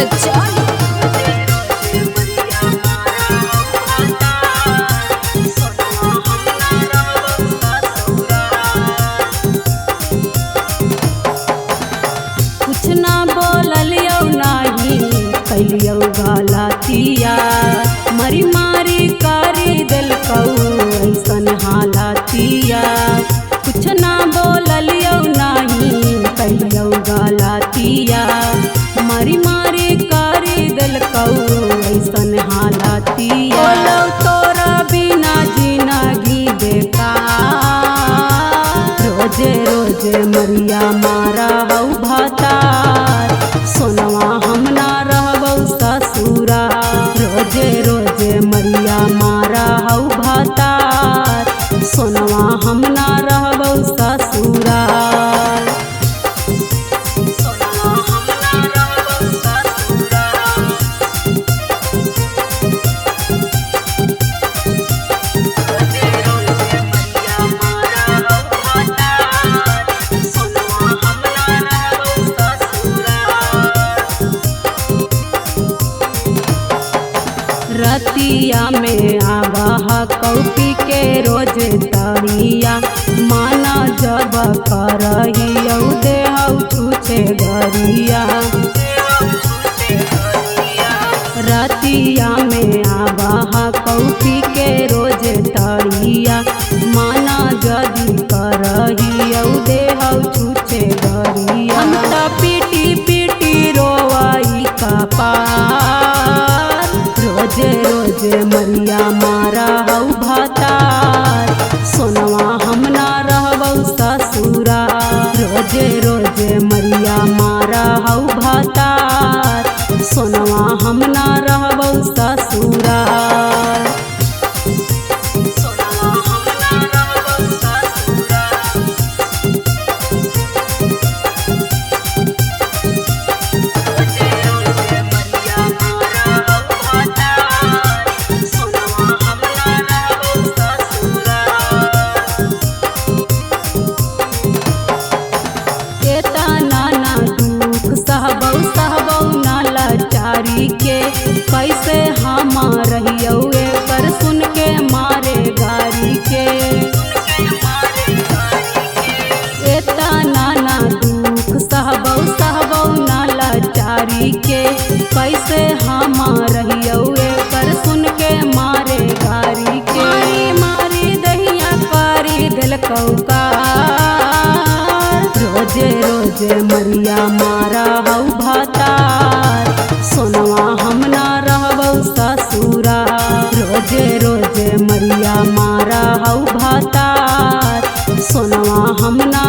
के चाहिए। कुछ ना बोलियो नाही कैलियो गलतिया, मरी मारी करी दिलकौ ऐसन हालतिया। कुछ ना बोलियो नाही कैलियो गलतिया, मरी मारी करी दिलकौ ऐसन हालतिया। बोलो तोरा बिना जिंदगी बेकार, रोजे रोजे मरिया मारा हौ भतार, सोनवा हम ना रहबौ ससुरा। रोजे रोजे मरिया मारा हौ भतार, सोनवा हम ना रहबौ ससुरा। रतिया में आवाह कौपी के रोज तरिया, माना जब करहियौ देहौ छूछे गरिया। रतिया में आवाह कौपी के रोज तरिया, माना जदि करहियौ देहौ छूछे गरिया। हम त पीटी पीटी रोवाई कपार, रोजे रोजे मरिया मारा हौ भतार, सोनवा हम ना रहबौ ससुरा। रोजे रोजे मरिया मारा हौ भतार, सोनवा हम ना रहबौ ससुरा। कैसे हम रहियौ पर सुन के मारे गारी के, एतना ना दुख सहबौ सहबौ ना लाचारी के। कैसे हम रहियौ पर सुन के मारे गारी के, मारी दहिया करी दिलकौ कार। रोजे रोजे मरिया मारा हौ भतार, सोनवा हम ना रहबौ ससुरा। रोजे रोजे मरिया मारा हौ भतार, सोनवा हम ना